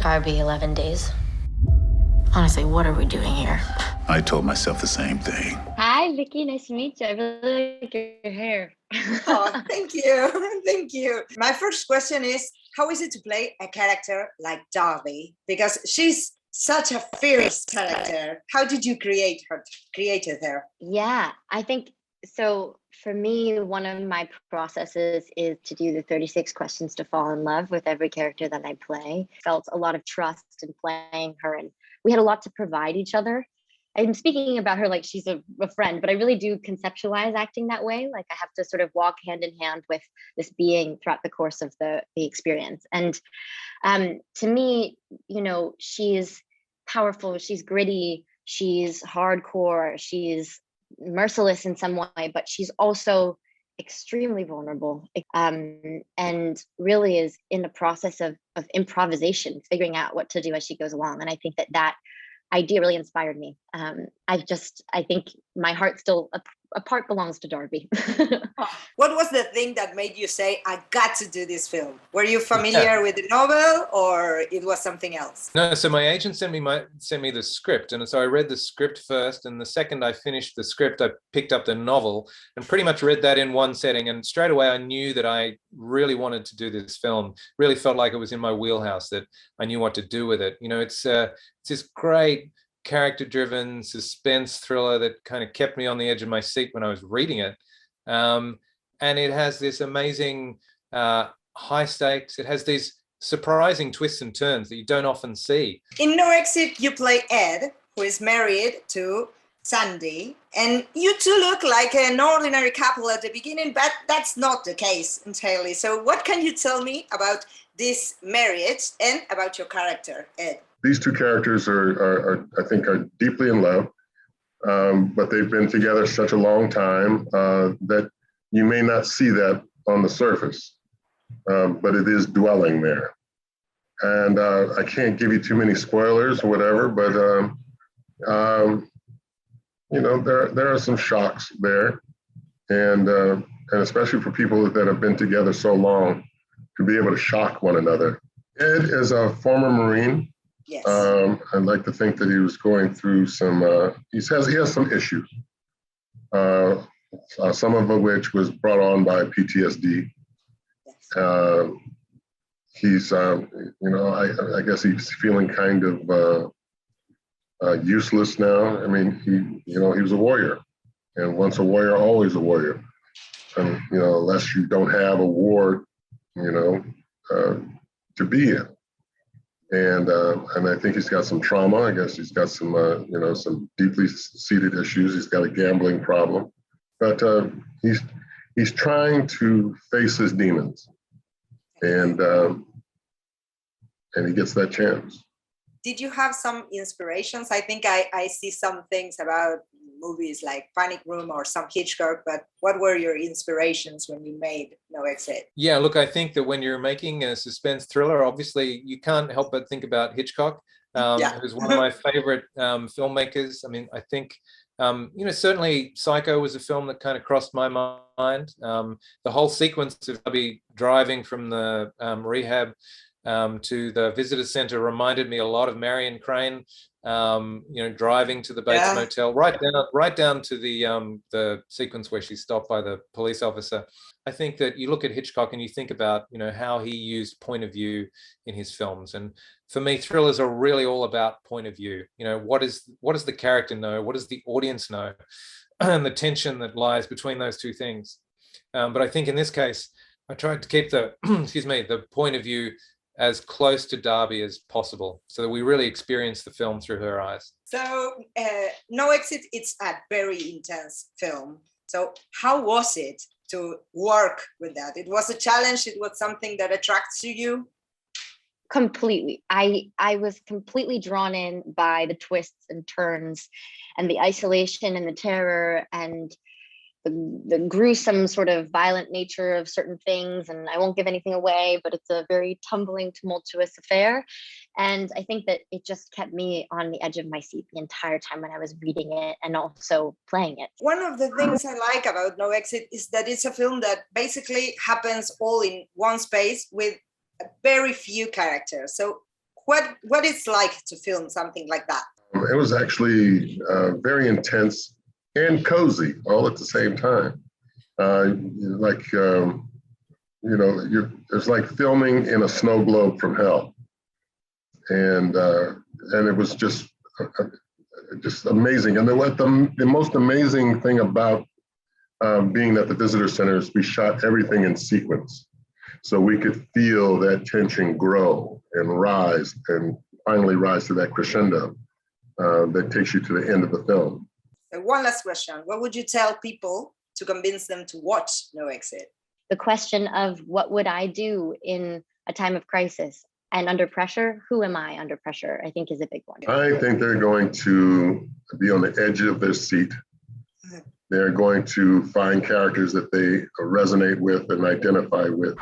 Darby 11 days. Honestly, what are we doing here? I told myself the same thing. Hi, Vicky. Nice to meet you. I really like your hair. Oh, thank you. Thank you. My first question is, how is it to play a character like Darby? Because she's such a fierce character. How did you created her? Yeah, I think so. For me, one of my processes is to do the 36 questions to fall in love with every character that I play. Felt a lot of trust in playing her, and we had a lot to provide each other. I'm speaking about her like she's a friend, but I really do conceptualize acting that way. Like I have to sort of walk hand in hand with this being throughout the course of the experience. And to me, you know, she's powerful, she's gritty, she's hardcore, she's merciless in some way, but she's also extremely vulnerable, and really is in the process of improvisation, figuring out what to do as she goes along. And I think that idea really inspired me. I think my heart still, a part belongs to Darby. What was the thing that made you say, I got to do this film? Were you familiar with the novel, or it was something else? No, so my agent sent me the script, and so I read the script first, and the second I finished the script, I picked up the novel and pretty much read that in one setting, and straight away I knew that I really wanted to do this film. Really felt like it was in my wheelhouse, that I knew what to do with it. You know, it's this great character-driven suspense thriller that kind of kept me on the edge of my seat when I was reading it. And it has this amazing high stakes. It has these surprising twists and turns that you don't often see. In No Exit, you play Ed, who is married to Sandy, and you two look like an ordinary couple at the beginning, but that's not the case entirely. So what can you tell me about this marriage and about your character, Ed? These two characters are I think, are deeply in love, but they've been together such a long time that you may not see that on the surface, but it is dwelling there. And I can't give you too many spoilers or whatever, but you know, there are some shocks there, and especially for people that have been together so long, to be able to shock one another. Ed is a former Marine. Yes. I'd like to think that he was going through some, he has some issues, some of which was brought on by PTSD. Yes. He's, you know, I guess he's feeling kind of useless now. I mean, he was a warrior, and once a warrior, always a warrior. And, you know, unless you don't have a war, you know, to be in. And I think he's got some trauma. I guess he's got some, you know, some deeply seated issues. He's got a gambling problem, but he's trying to face his demons, and he gets that chance. Did you have some inspirations? I think I see some things about movies like Panic Room or some Hitchcock, but what were your inspirations when you made No Exit? Yeah, look, I think that when you're making a suspense thriller, obviously you can't help but think about Hitchcock, who's one of my favorite filmmakers. I mean, I think, you know, certainly Psycho was a film that kind of crossed my mind. The whole sequence of Darby driving from the rehab to the visitor center reminded me a lot of Marion Crane. You know, driving to the Bates Motel, right down to the sequence where she's stopped by the police officer. I think that you look at Hitchcock and you think about, you know, how he used point of view in his films. And for me, thrillers are really all about point of view. You know, what does the character know? What does the audience know? And the tension that lies between those two things. But I think in this case, I tried to keep the the point of view as close to Darby as possible, so that we really experience the film through her eyes. So No Exit, it's a very intense film. So how was it to work with that? It was a challenge? It was something that attracts you? Completely. I was completely drawn in by the twists and turns and the isolation and the terror and the gruesome sort of violent nature of certain things. And I won't give anything away, but it's a very tumbling, tumultuous affair. And I think that it just kept me on the edge of my seat the entire time when I was reading it and also playing it. One of the things I like about No Exit is that it's a film that basically happens all in one space with very few characters. So what it's like to film something like that? It was actually very intense and cozy all at the same time. It's like filming in a snow globe from hell, and it was just amazing. And the most amazing thing about being at the visitor center is we shot everything in sequence, so we could feel that tension grow and rise, and finally rise to that crescendo that takes you to the end of the film. One last question: what would you tell people to convince them to watch No Exit? The question of what would I do in a time of crisis and under pressure? Who am I under pressure? I think is a big one. I think they're going to be on the edge of their seat. They're going to find characters that they resonate with and identify with.